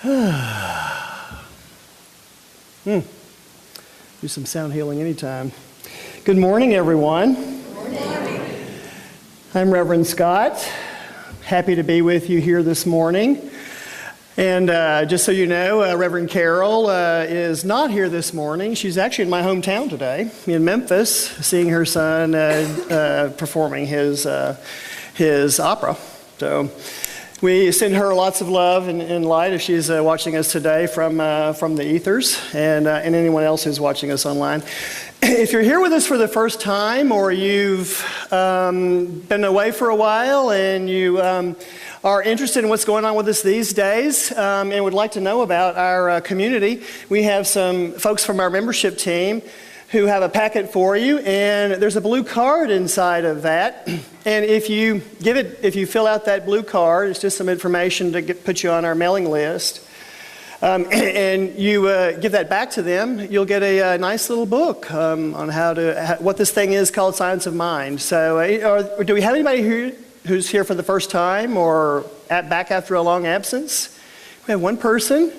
Do some sound healing anytime. Good morning, everyone. Good morning. I'm Reverend Scott. Happy to be with you here this morning. And just so you know, Reverend Carol is not here this morning. She's actually in my hometown today, in Memphis, seeing her son performing his opera. So we send her lots of love and light if she's watching us today from the ethers, and anyone else who's watching us online. If you're here with us for the first time, or you've been away for a while and you are interested in what's going on with us these days and would like to know about our community, we have some folks from our membership team who have a packet for you, and there's a blue card inside of that. And if you fill out that blue card, it's just some information to put you on our mailing list. And you give that back to them, you'll get a nice little book on what this thing is called Science of Mind. So do we have anybody who's here for the first time or back after a long absence? We have one person.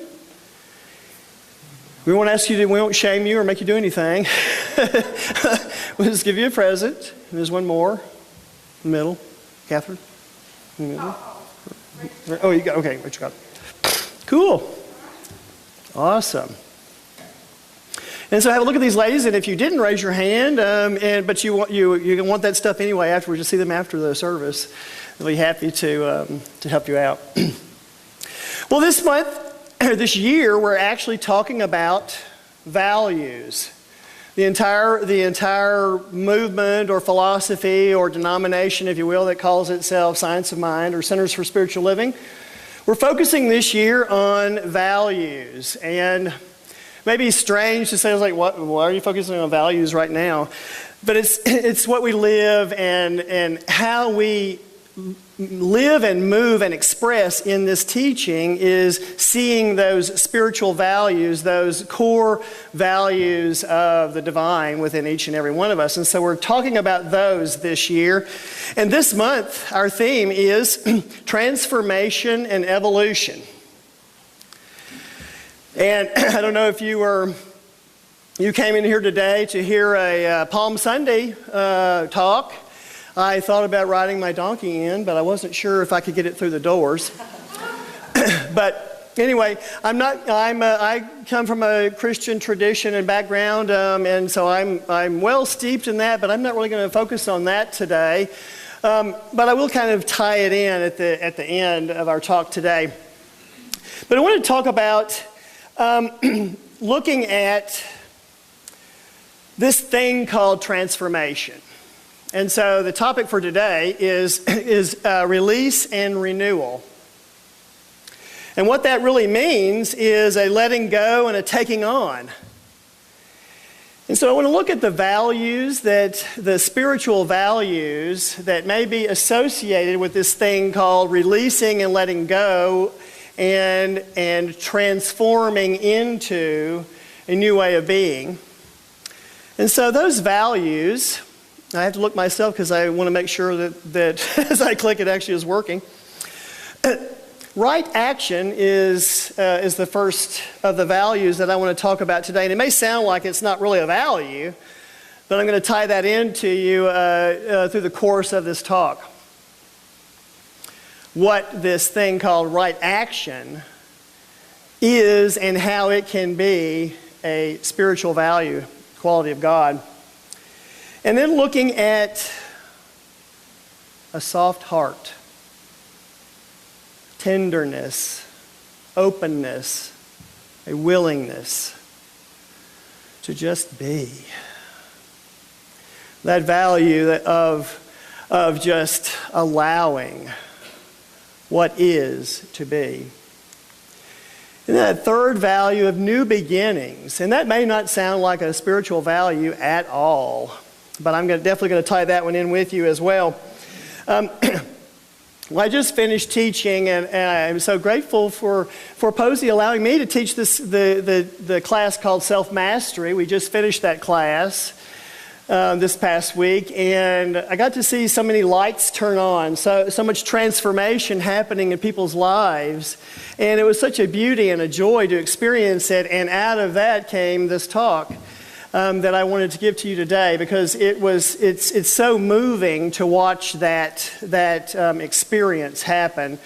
We won't ask you we won't shame you or make you do anything. We'll just give you a present. And there's one more in the middle. Catherine? In the middle? Oh, you got, okay, what you got? Cool. Awesome. And so have a look at these ladies, and if you didn't raise your hand, but you want that stuff anyway afterwards, you'll see them after the service. They'll be happy to help you out. Well, this year, we're actually talking about values. The entire movement or philosophy or denomination, if you will, that calls itself Science of Mind or Centers for Spiritual Living. We're focusing this year on values, and maybe it's strange to say, like, why are you focusing on values right now? But it's what we live and how we live and move and express in this teaching is seeing those spiritual values, those core values of the divine within each and every one of us. And so we're talking about those this year. And this month, our theme is transformation and evolution. And I don't know if you came in here today to hear a Palm Sunday talk. I thought about riding my donkey in, but I wasn't sure if I could get it through the doors. But anyway, I come from a Christian tradition and background, and so I'm well steeped in that, but I'm not really going to focus on that today. But I will kind of tie it in at the end of our talk today. But I want to talk about looking at this thing called transformation. And so the topic for today is release and renewal. And what that really means is a letting go and a taking on. And so I want to look at the spiritual values that may be associated with this thing called releasing and letting go and transforming into a new way of being. And so those values, I have to look myself because I want to make sure that as I click it actually is working. Right action is the first of the values that I want to talk about today. And it may sound like it's not really a value, but I'm going to tie that into you through the course of this talk. What this thing called right action is and how it can be a spiritual value, quality of God. And then looking at a soft heart, tenderness, openness, a willingness to just be. That value of just allowing what is to be. And then that third value of new beginnings. And that may not sound like a spiritual value at all, but I'm definitely going to tie that one in with you as well. Well, I just finished teaching, and I'm so grateful for Posey allowing me to teach the class called Self-Mastery. We just finished that class. this past week, and I got to see so many lights turn on, so much transformation happening in people's lives, and it was such a beauty and a joy to experience it, and out of that came this talk that I wanted to give to you today, because it's so moving to watch that experience happen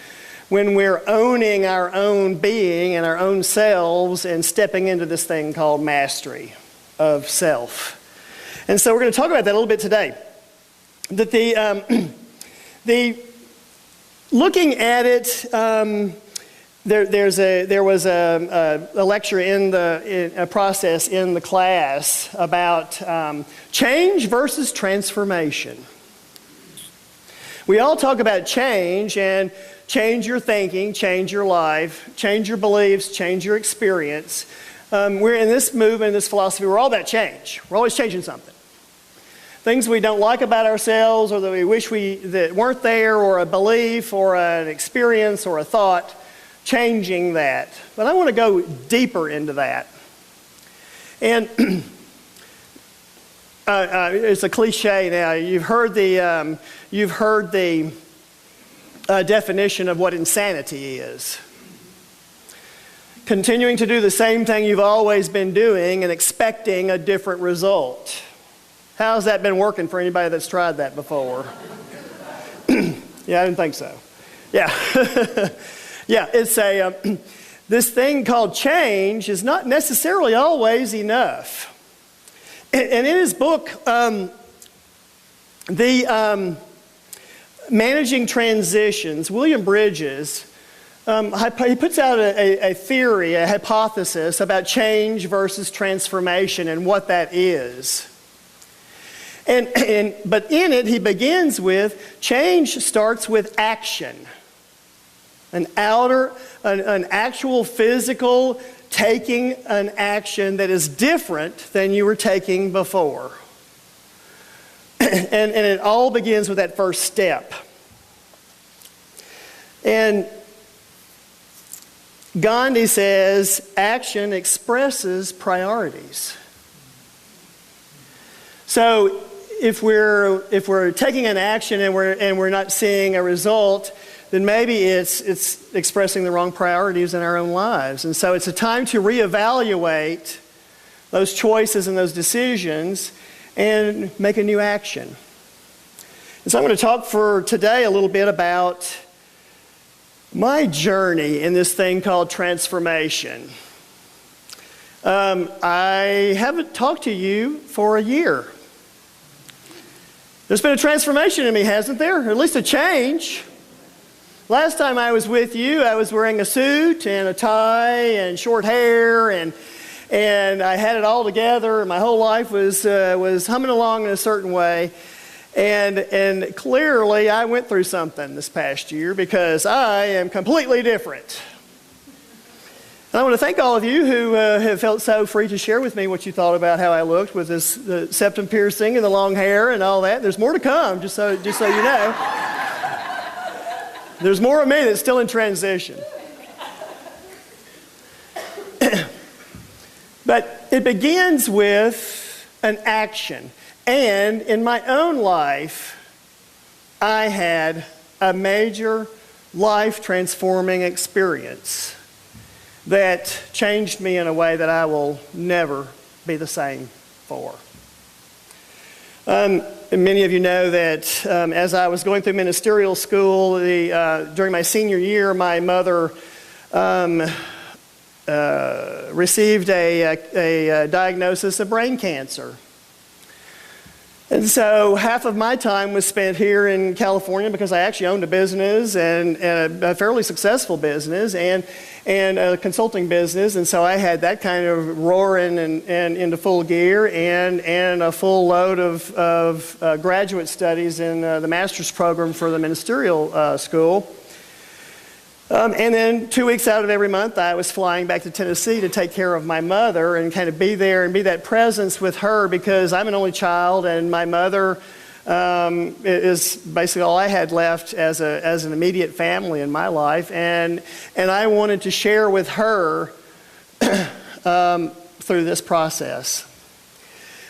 when we're owning our own being and our own selves and stepping into this thing called mastery of self. And so we're going to talk about that a little bit today. That the looking at it, there was a lecture in a process in the class about change versus transformation. We all talk about change, and change your thinking, change your life, change your beliefs, change your experience. We're in this movement, this philosophy, we're all about change. We're always changing something. Things we don't like about ourselves, or that we wish that weren't there, or a belief, or an experience, or a thought, changing that. But I want to go deeper into that. And it's a cliche now. You've heard the definition of what insanity is. Continuing to do the same thing you've always been doing and expecting a different result. How's that been working for anybody that's tried that before? Yeah, I didn't think so. Yeah. Yeah, it's this thing called change is not necessarily always enough. And in his book, Managing Transitions, William Bridges, he puts out a theory, a hypothesis about change versus transformation and what that is. But in it, he begins with change starts with action. An actual physical taking an action that is different than you were taking before. And it all begins with that first step. And Gandhi says, action expresses priorities. So if we're taking an action and we're not seeing a result, then maybe it's expressing the wrong priorities in our own lives. And so it's a time to reevaluate those choices and those decisions and make a new action. And so I'm going to talk for today a little bit about my journey in this thing called transformation. I haven't talked to you for a year. There's been a transformation in me, hasn't there? Or at least a change. Last time I was with you, I was wearing a suit and a tie and short hair, and I had it all together, and my whole life was humming along in a certain way. And clearly, I went through something this past year, because I am completely different. And I want to thank all of you who have felt so free to share with me what you thought about how I looked with the septum piercing and the long hair and all that. There's more to come, just so you know. There's more of me that's still in transition. But it begins with an action. And in my own life, I had a major life-transforming experience that changed me in a way that I will never be the same for. Many of you know that as I was going through ministerial school, during my senior year, my mother received a diagnosis of brain cancer. And so half of my time was spent here in California, because I actually owned a business, and a fairly successful business, and a consulting business. And so I had that kind of roaring and into full gear, and a full load of graduate studies in the master's program for the ministerial school. And then 2 weeks out of every month, I was flying back to Tennessee to take care of my mother and kind of be there and be that presence with her, because I'm an only child, and my mother is basically all I had left as an immediate family in my life. And I wanted to share with her through this process.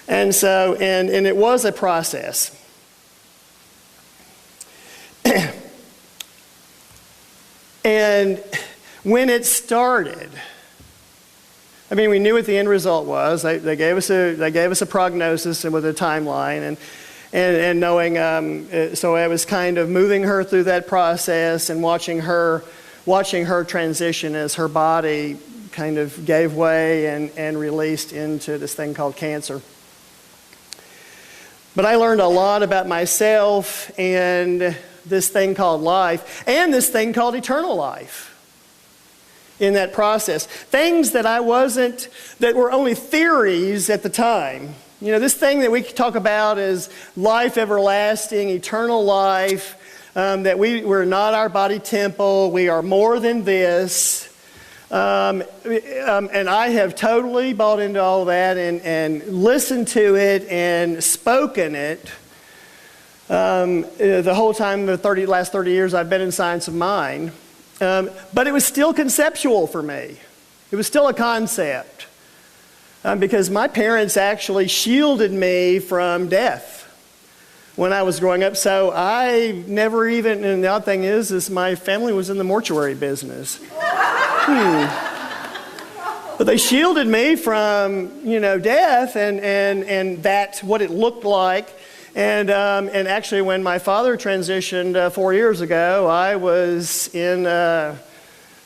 And so, and it was a process. And when it started, I mean, we knew what the end result was. They gave us a prognosis and with a timeline, and knowing. So I was kind of moving her through that process and watching her transition as her body kind of gave way and released into this thing called cancer. But I learned a lot about myself and this thing called life and this thing called eternal life in that process. Things that that were only theories at the time. You know, this thing that we talk about is life everlasting, eternal life, that we're not our body temple, we are more than this. And I have totally bought into all of that and listened to it and spoken it. The whole time, the last 30 years I've been in Science of Mind. But it was still conceptual for me. It was still a concept. Because my parents actually shielded me from death when I was growing up. So I never even, and the odd thing is my family was in the mortuary business. But they shielded me from, death and that's what it looked like. And actually, when my father transitioned 4 years ago, I was in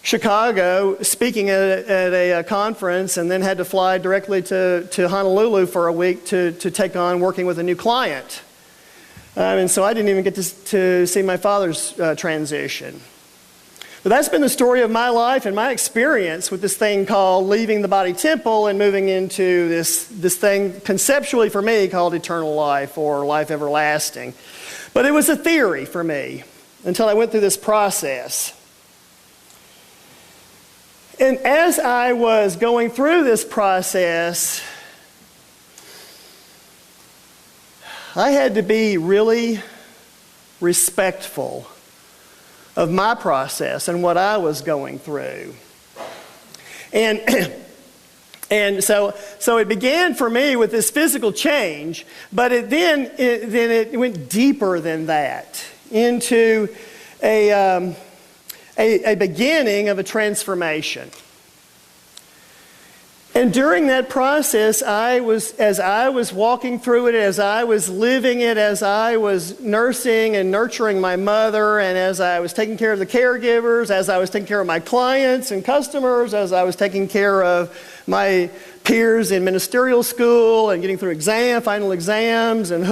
Chicago speaking at a conference, and then had to fly directly to Honolulu for a week to take on working with a new client. And so I didn't even get to see my father's transition. But that's been the story of my life and my experience with this thing called leaving the body temple and moving into this thing conceptually for me called eternal life or life everlasting. But it was a theory for me until I went through this process. And as I was going through this process, I had to be really respectful of my process and what I was going through. And so it began for me with this physical change, but it went deeper than that into a beginning of a transformation. And during that process, as I was walking through it, as I was living it, as I was nursing and nurturing my mother, and as I was taking care of the caregivers, as I was taking care of my clients and customers, as I was taking care of my peers in ministerial school and getting through final exams and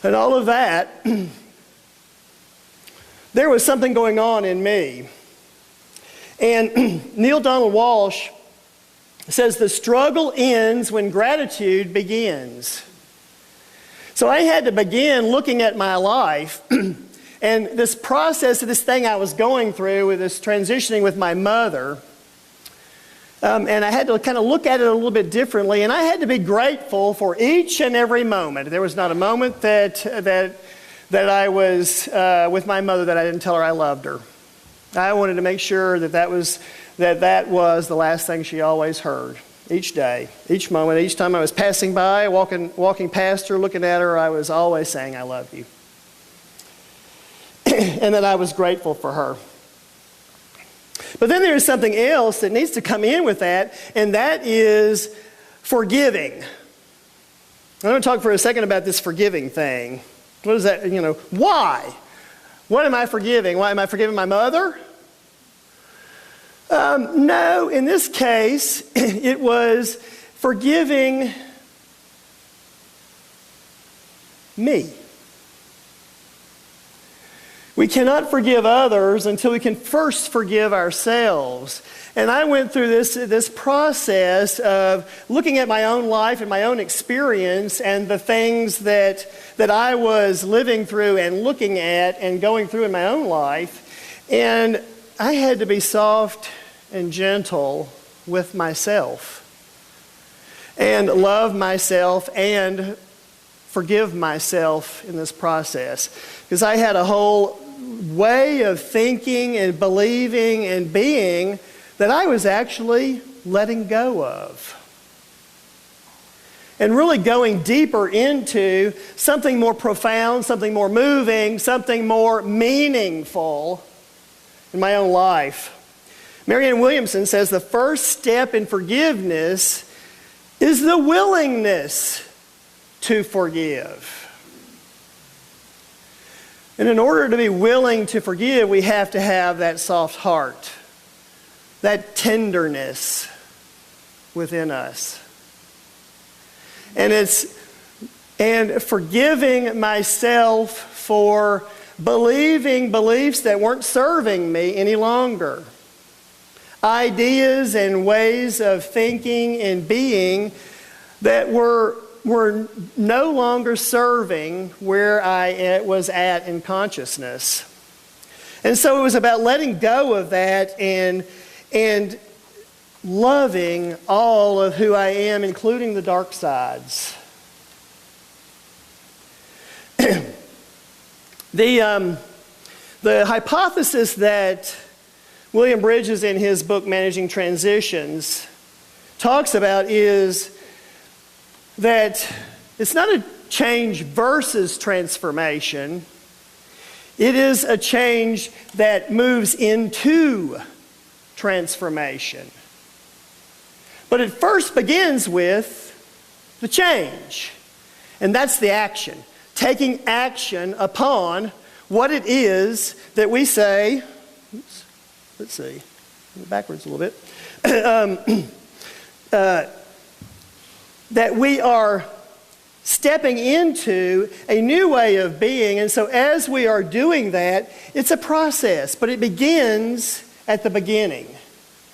all of that, there was something going on in me. And Neil Donald Walsh says the struggle ends when gratitude begins. So I had to begin looking at my life and this process of this thing I was going through with this transitioning with my mother. And I had to kind of look at it a little bit differently, and I had to be grateful for each and every moment. There was not a moment that I was with my mother that I didn't tell her I loved her. I wanted to make sure that was the last thing she always heard. Each day, each moment, each time I was passing by, walking past her, looking at her, I was always saying, I love you. And that I was grateful for her. But then there's something else that needs to come in with that, and that is forgiving. I'm going to talk for a second about this forgiving thing. What is that? Why? What am I forgiving? Why am I forgiving my mother? No, in this case, it was forgiving me. We cannot forgive others until we can first forgive ourselves. And I went through this process of looking at my own life and my own experience and the things that I was living through and looking at and going through in my own life. And I had to be soft and gentle with myself and love myself and forgive myself in this process. Because I had a whole way of thinking and believing and being that I was actually letting go of. and really going deeper into something more profound, something more moving, something more meaningful in my own life. Marianne Williamson says the first step in forgiveness is the willingness to forgive. And in order to be willing to forgive, we have to have that soft heart, that tenderness within us. And forgiving myself for believing beliefs that weren't serving me any longer. Ideas and ways of thinking and being that were no longer serving where I was at in consciousness. And so it was about letting go of that and loving all of who I am, including the dark sides. The hypothesis that William Bridges in his book Managing Transitions talks about is that it's not a change versus transformation. It is a change that moves into transformation. But it first begins with the change. And that's the action. Taking action upon what it is that we say, let's see, backwards a little bit, that we are stepping into a new way of being. And so as we are doing that, it's a process, but it begins at the beginning.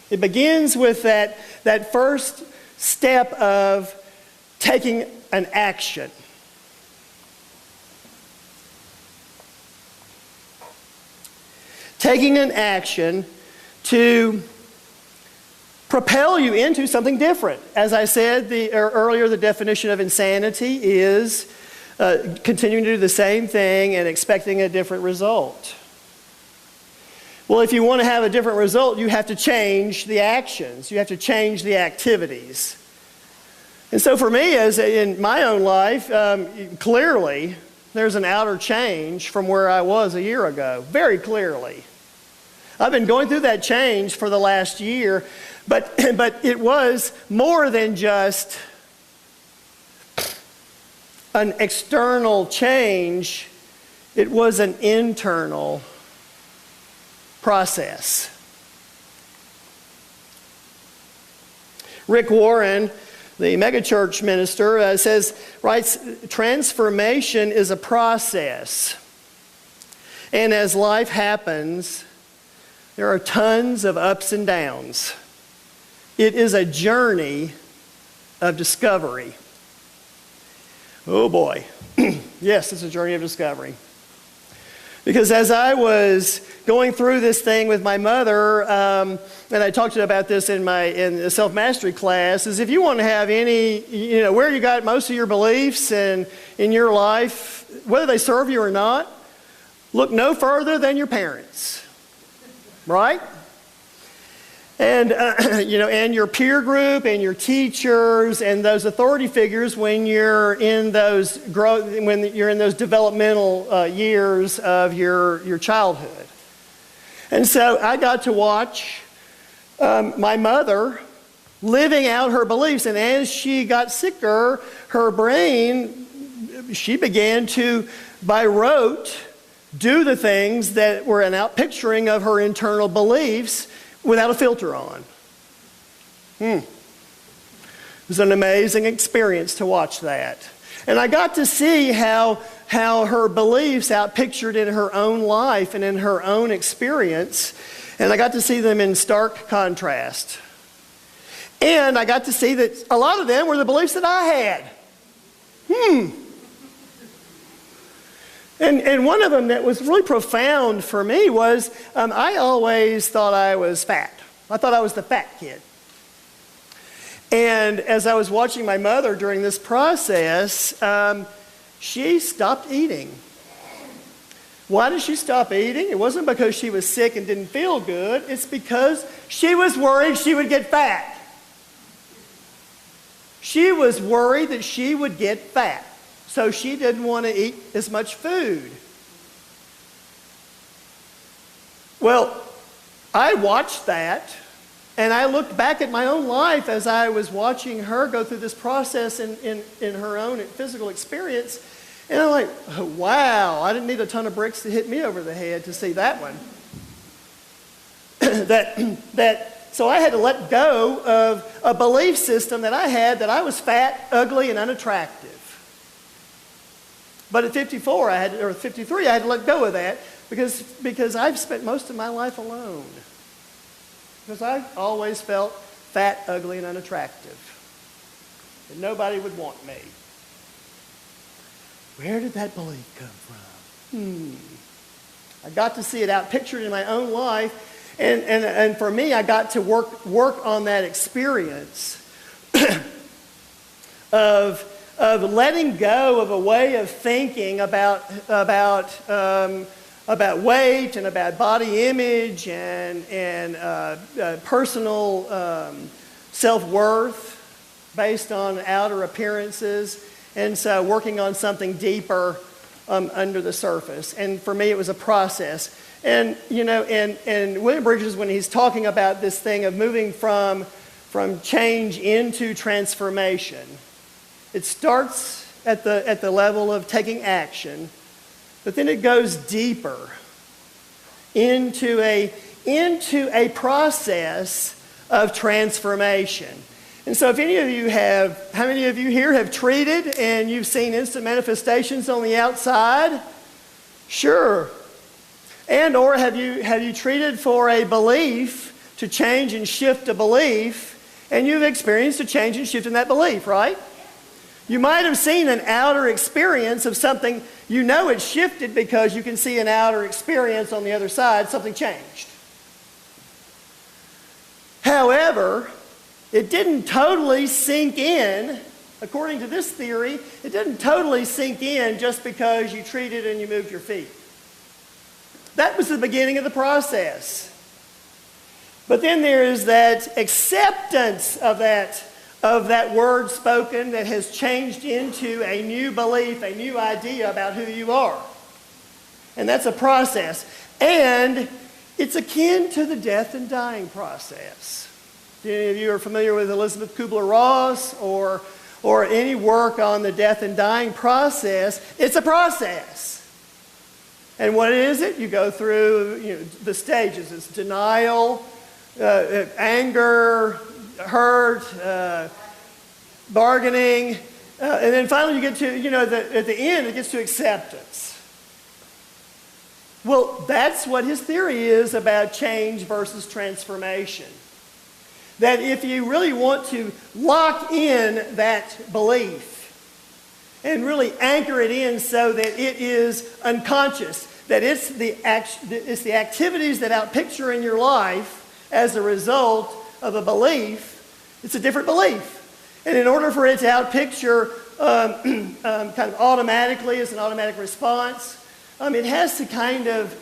It begins with that first step of taking an action. Taking an action to propel you into something different. As I said earlier, the definition of insanity is continuing to do the same thing and expecting a different result. Well, if you want to have a different result, you have to change the actions. You have to change the activities. And so for me, as in my own life, clearly, there's an outer change from where I was a year ago, very clearly. I've been going through that change for the last year, but it was more than just an external change. It was an internal process. Rick Warren, the megachurch minister, writes, transformation is a process. And as life happens, there are tons of ups and downs. It is a journey of discovery. Oh boy. Yes, it's a journey of discovery. Because as I was going through this thing with my mother, and I talked about this in the self-mastery class, is if you want to have any, where you got most of your beliefs and in your life, whether they serve you or not, look no further than your parents. Right? And, and your peer group and your teachers and those authority figures when you're in those developmental years of your childhood. And so I got to watch my mother living out her beliefs. And as she got sicker, her brain, she began to, by rote, do the things that were an outpicturing of her internal beliefs without a filter on. It was an amazing experience to watch that. And I got to see how her beliefs outpictured in her own life and in her own experience. And I got to see them in stark contrast. And I got to see that a lot of them were the beliefs that I had. And one of them that was really profound for me was I always thought I was fat. I thought I was the fat kid. And as I was watching my mother during this process, she stopped eating. Why did she stop eating? It wasn't because she was sick and didn't feel good. It's because she was worried she would get fat. She was worried that she would get fat, so she didn't want to eat as much food. Well, I watched that, and I looked back at my own life as I was watching her go through this process in her own physical experience, and I'm like, oh, wow, I didn't need a ton of bricks to hit me over the head to see that one. So I had to let go of a belief system that I had that I was fat, ugly, and unattractive. But at 54, or 53, I had to let go of that because I've spent most of my life alone. Because I always felt fat, ugly, and unattractive. And nobody would want me. Where did that belief come from? I got to see it out pictured in my own life. And for me, I got to work on that experience of letting go of a way of thinking about weight and about body image and personal self-worth based on outer appearances, and so working on something deeper under the surface. And for me, it was a process. And, you know, and William Bridges, when he's talking about this thing of moving from change into transformation, it starts at the level of taking action, but then it goes deeper into a process of transformation. And so if any of you how many of you here have treated and you've seen instant manifestations on the outside? Sure. And or have you treated for a belief to change and shift a belief, and you've experienced a change and shift in that belief, right? You might have seen an outer experience of something, you know it shifted because you can see an outer experience on the other side, something changed. However, it didn't totally sink in, according to this theory, it didn't totally sink in just because you treated and you moved your feet. That was the beginning of the process. But then there is that acceptance of that word spoken that has changed into a new belief, a new idea about who you are. And that's a process. And it's akin to the death and dying process. Do any of you are familiar with Elizabeth Kubler-Ross or any work on the death and dying process? It's a process. And what is it? You go through the stages. It's denial, anger, hurt, bargaining, and then finally you get to, at the end, it gets to acceptance. Well, that's what his theory is about change versus transformation. That if you really want to lock in that belief and really anchor it in so that it is unconscious, that it's the activities that outpicture in your life as a result of a belief, it's a different belief. And in order for it to outpicture kind of automatically as an automatic response, it has to kind of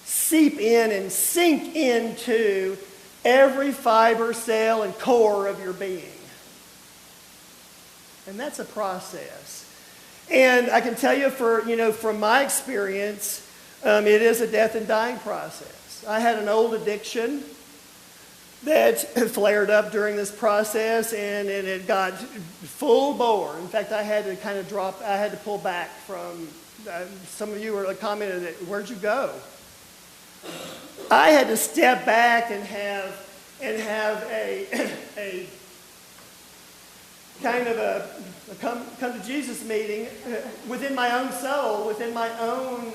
seep in and sink into every fiber, cell, and core of your being. And that's a process. And I can tell you from my experience, it is a death and dying process. I had an old addiction that flared up during this process, and it got full bore. In fact, I had to pull back from, some of you were commenting that, where'd you go? I had to step back and have a kind of a come to Jesus meeting within my own soul, within my own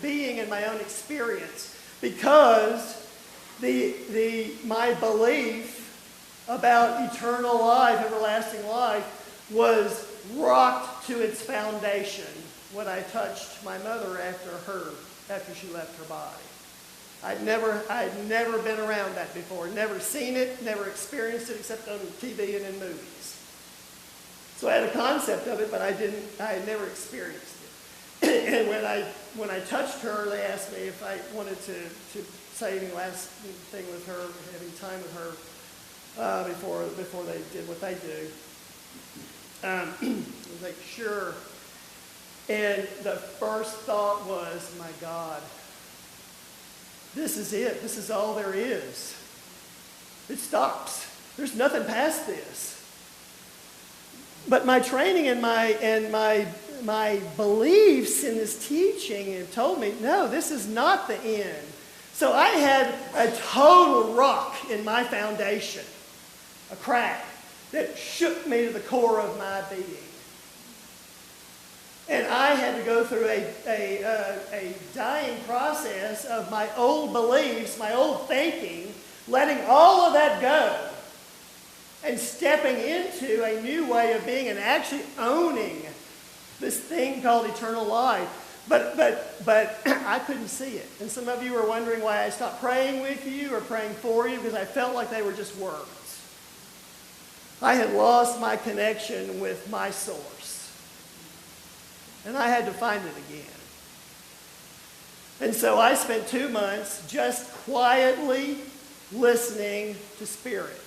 being and my own experience, because my belief about eternal life, everlasting life, was rocked to its foundation when I touched my mother after she left her body. I'd never been around that before, never seen it, never experienced it except on TV and in movies. So I had a concept of it, but I had never experienced it. And when I touched her, they asked me if I wanted to say any last thing with her, having time with her. before they did what they do. I was like, sure. And the first thought was, my God, this is it. This is all there is. It stops. There's nothing past this. But my training and my beliefs in this teaching have told me, no, this is not the end. So I had a total rock in my foundation, a crack that shook me to the core of my being. And I had to go through a dying process of my old beliefs, my old thinking, letting all of that go and stepping into a new way of being and actually owning this thing called eternal life. But I couldn't see it. And some of you are wondering why I stopped praying with you or praying for you, because I felt like they were just words. I had lost my connection with my source. And I had to find it again. And so I spent 2 months just quietly listening to Spirit.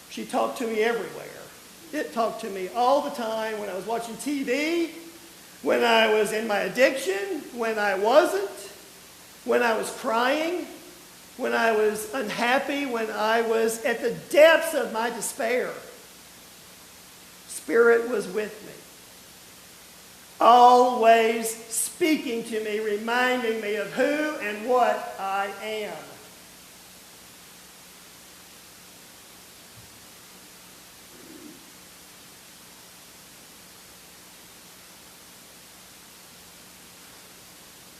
She talked to me everywhere. It talked to me all the time when I was watching TV, when I was in my addiction, when I wasn't, when I was crying, when I was unhappy, when I was at the depths of my despair. Spirit was with me. Always speaking to me, reminding me of who and what I am.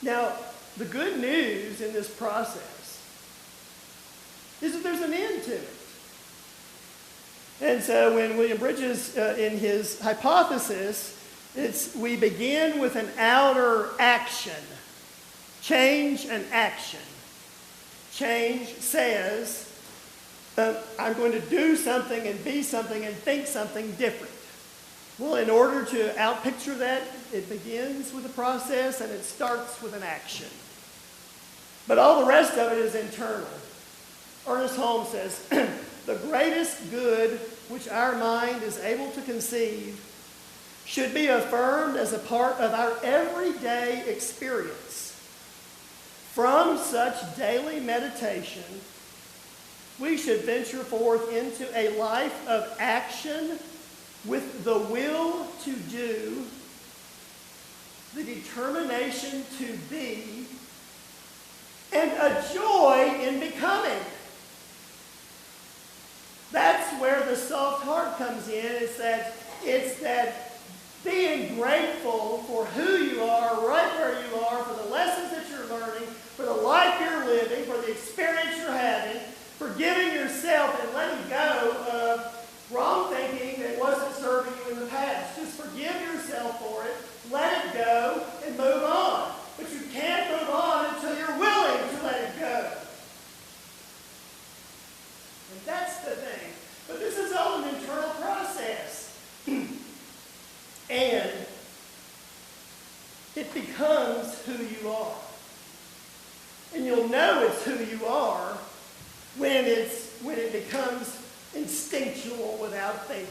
Now, the good news in this process is that there's an end to it. And so when William Bridges, in his hypothesis, we begin with an outer action. Change and action. Change says, I'm going to do something and be something and think something different. Well, in order to outpicture that, it begins with a process and it starts with an action. But all the rest of it is internal. Ernest Holmes says, the greatest good which our mind is able to conceive should be affirmed as a part of our everyday experience. From such daily meditation, we should venture forth into a life of action with the will to do, the determination to be, and a joy in becoming. That's where the soft heart comes in. It's that being grateful for who you are, right where you are, for the lessons that you're learning, for the life you're living, for the experience you're having, forgiving yourself and letting go of wrong thinking that wasn't serving you in the past. Just forgive yourself for it, let it go, and move on. But you can't move on until you're willing to let it go. And that's the thing. But this is all an internal process. And it becomes who you are. And you'll know it's who you are when it becomes instinctual without thinking.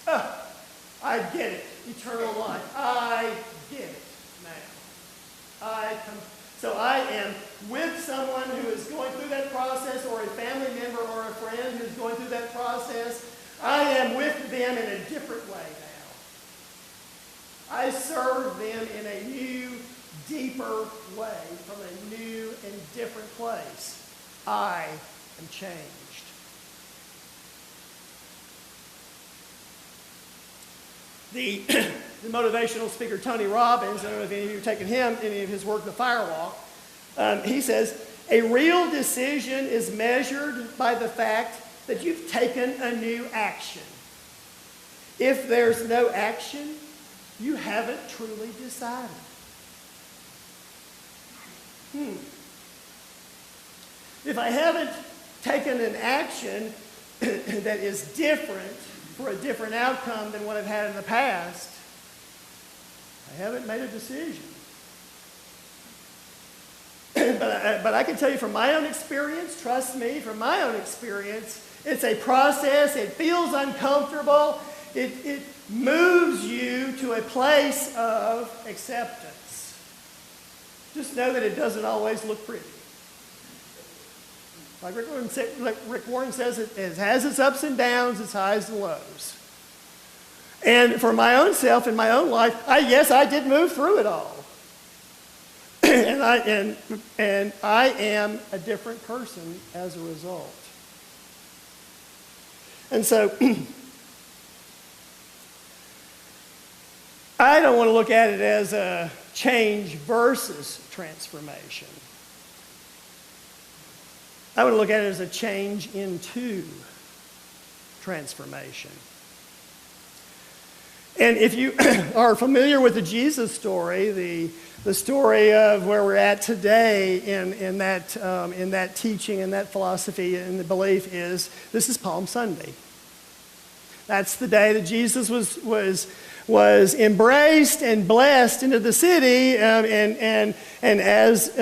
Oh, I get it. Eternal life. I get it now. So I am with someone who is going through that process, or a family member or a friend who's going through that process. I am with them in a different way now. I serve them in a new, deeper way, from a new and different place. I am changed. The motivational speaker Tony Robbins, I don't know if any of you have taken any of his work, The Firewalk, he says, a real decision is measured by the fact that you've taken a new action. If there's no action, you haven't truly decided. If I haven't taken an action that is different, for a different outcome than what I've had in the past, I haven't made a decision. but I can tell you from my own experience, trust me, from my own experience, it's a process. It feels uncomfortable. It moves you to a place of acceptance. Just know that it doesn't always look pretty. Like Rick Warren says, it has its ups and downs, its highs and lows. And for my own self, in my own life, yes, I did move through it all. and I am a different person as a result. And so I don't want to look at it as a change versus transformation. I want to look at it as a change into transformation. And if you are familiar with the Jesus story, the story of where we're at today in that teaching and that philosophy and the belief is this is Palm Sunday. That's the day that Jesus was embraced and blessed into the city, and as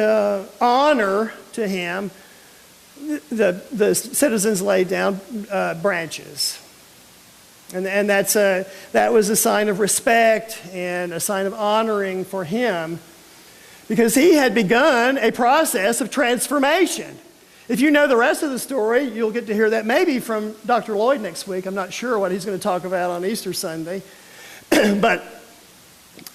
honor to him, the citizens laid down branches. And that was a sign of respect and a sign of honoring for him, because he had begun a process of transformation. If you know the rest of the story, you'll get to hear that maybe from Dr. Lloyd next week. I'm not sure what he's going to talk about on Easter Sunday. but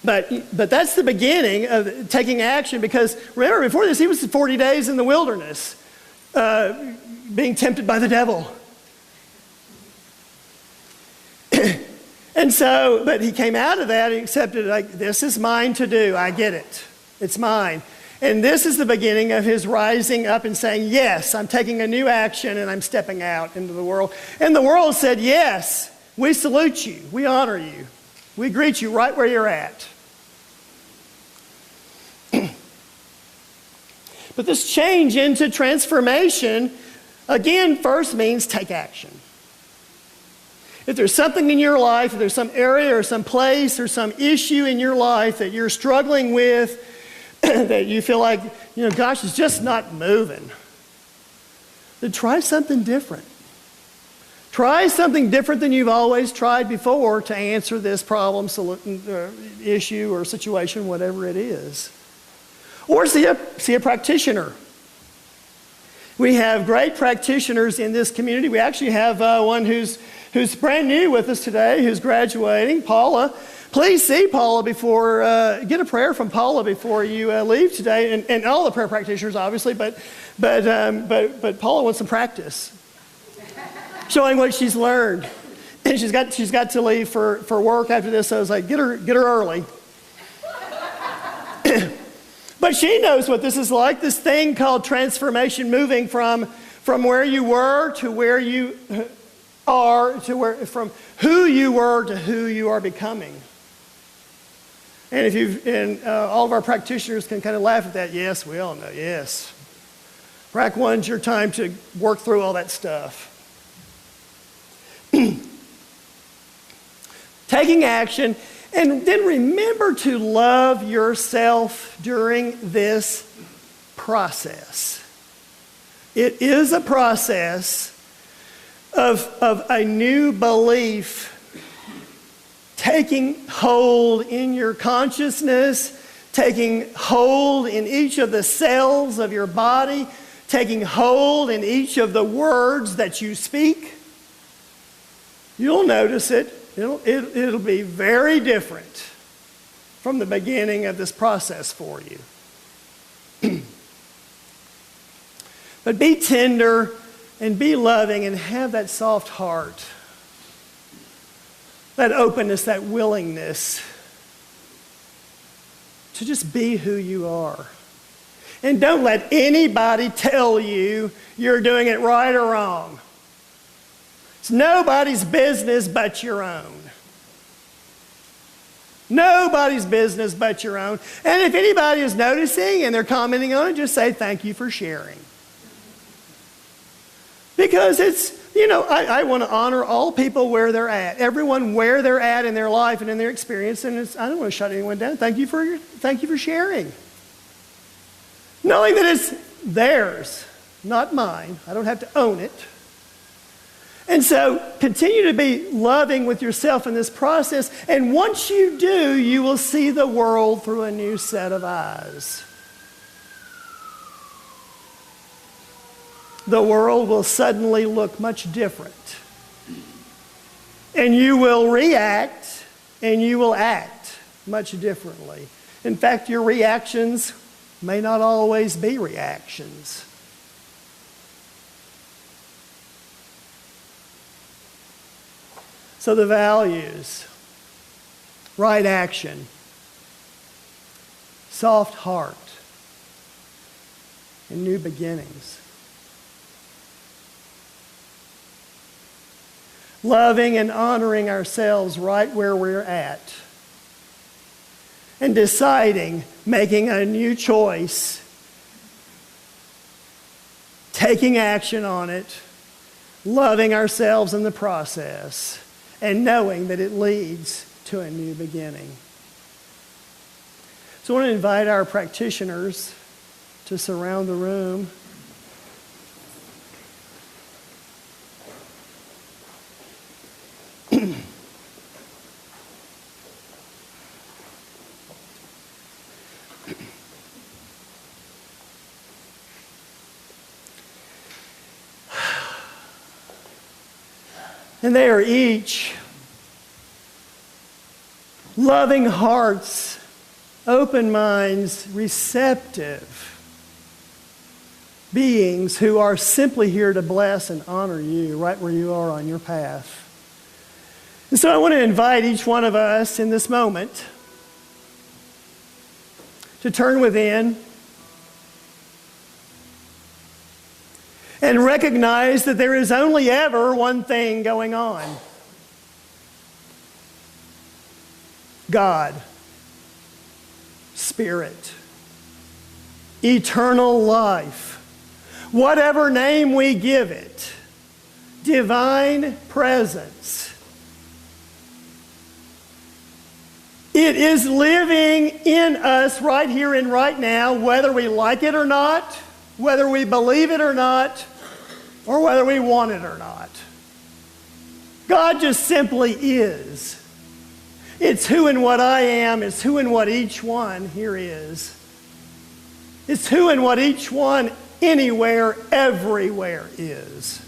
that's the beginning of taking action, because remember, before this, he was 40 days in the wilderness, being tempted by the devil. And so, but he came out of that and accepted, like, this is mine to do. I get it. It's mine. And this is the beginning of his rising up and saying, yes, I'm taking a new action and I'm stepping out into the world. And the world said, yes, we salute you. We honor you. We greet you right where you're at. But this change into transformation, again, first means take action. If there's something in your life, if there's some area or some place or some issue in your life that you're struggling with, that you feel like, gosh, it's just not moving, then try something different. Try something different than you've always tried before to answer this problem, issue, or situation, whatever it is. Or see a practitioner. We have great practitioners in this community. We actually have one who's brand new with us today, who's graduating, Paula. Please see Paula before, get a prayer from Paula before you leave today, and all the prayer practitioners, obviously, but Paula wants some practice, showing what she's learned. And she's got to leave for work after this, so I was like, get her early. But she knows what this is like, this thing called transformation, moving from where you were to where you are, from who you were to who you are becoming. And all of our practitioners can kind of laugh at that. Yes, we all know. Yes, Prac 1's your time to work through all that stuff. Taking action, and then remember to love yourself during this process. It is a process of a new belief taking hold in your consciousness, taking hold in each of the cells of your body, taking hold in each of the words that you speak. You'll notice it. It'll be very different from the beginning of this process for you. But be tender and be loving and have that soft heart, that openness, that willingness to just be who you are. And don't let anybody tell you you're doing it right or wrong. It's nobody's business but your own. Nobody's business but your own. And if anybody is noticing and they're commenting on it, just say thank you for sharing. Because I want to honor all people where they're at. Everyone where they're at in their life and in their experience. And I don't want to shut anyone down. Thank you for sharing. Knowing that it's theirs, not mine. I don't have to own it. And so continue to be loving with yourself in this process. And once you do, you will see the world through a new set of eyes. The world will suddenly look much different. And you will react and you will act much differently. In fact, your reactions may not always be reactions. So the values: right action, soft heart, and new beginnings. Loving and honoring ourselves right where we're at. And deciding, making a new choice, taking action on it, loving ourselves in the process, and knowing that it leads to a new beginning. So I want to invite our practitioners to surround the room. And they are each loving hearts, open minds, receptive beings who are simply here to bless and honor you right where you are on your path. And so I want to invite each one of us in this moment to turn within and recognize that there is only ever one thing going on. God, Spirit, eternal life, whatever name we give it, divine presence. It is living in us right here and right now, whether we like it or not, whether we believe it or not, or whether we want it or not. God just simply is. It's who and what I am. It's who and what each one here is. It's who and what each one anywhere, everywhere is.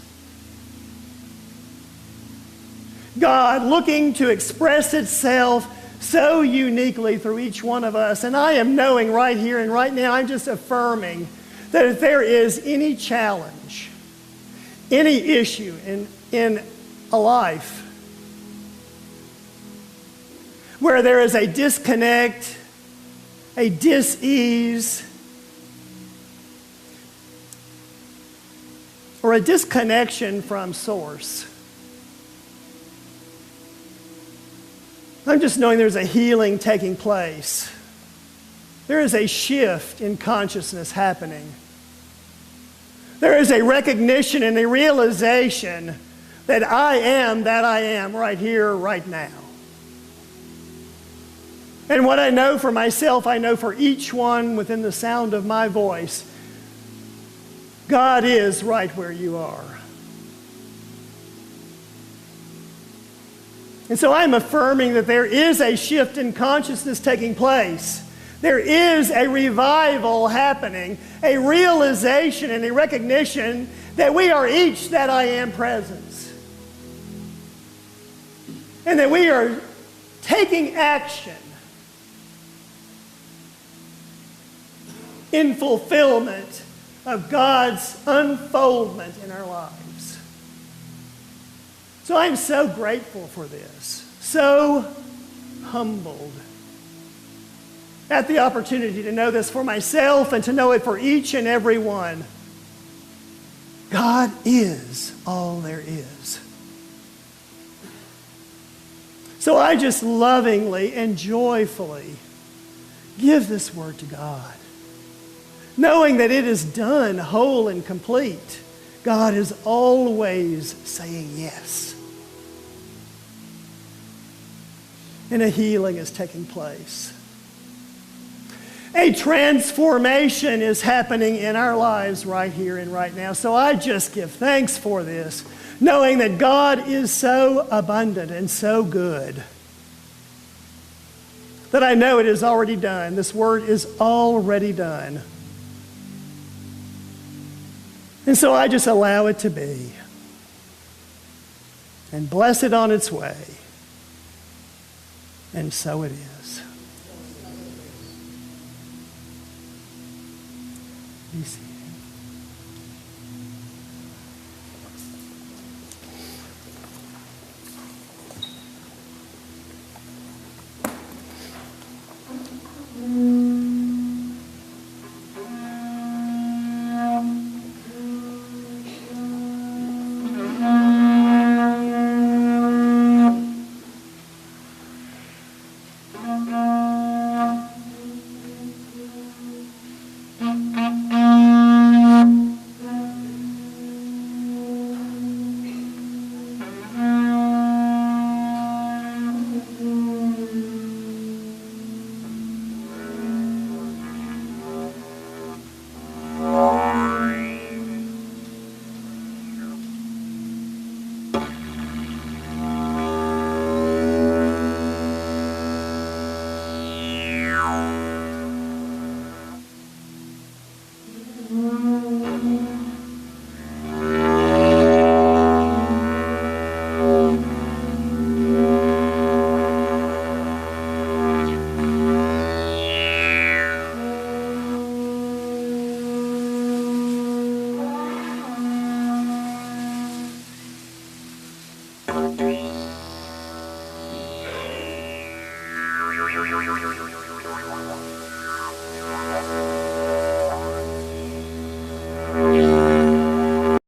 God looking to express itself so uniquely through each one of us. And I am knowing right here and right now, I'm just affirming that if there is any challenge, any issue in a life where there is a disconnect, a dis-ease, or a disconnection from source, I'm just knowing there's a healing taking place. There is a shift in consciousness happening. There is a recognition and a realization that I am that I am right here, right now. And what I know for myself, I know for each one within the sound of my voice. God is right where you are. And so I'm affirming that there is a shift in consciousness taking place. There is a revival happening, a realization and a recognition that we are each that I am presence. And that we are taking action in fulfillment of God's unfoldment in our lives. So I'm so grateful for this, so humbled at the opportunity to know this for myself and to know it for each and every one. God is all there is. So I just lovingly and joyfully give this word to God, knowing that it is done whole and complete. God is always saying yes. And a healing is taking place. A transformation is happening in our lives right here and right now. So I just give thanks for this, knowing that God is so abundant and so good that I know it is already done. This word is already done. And so I just allow it to be and bless it on its way. And so it is. Be seated.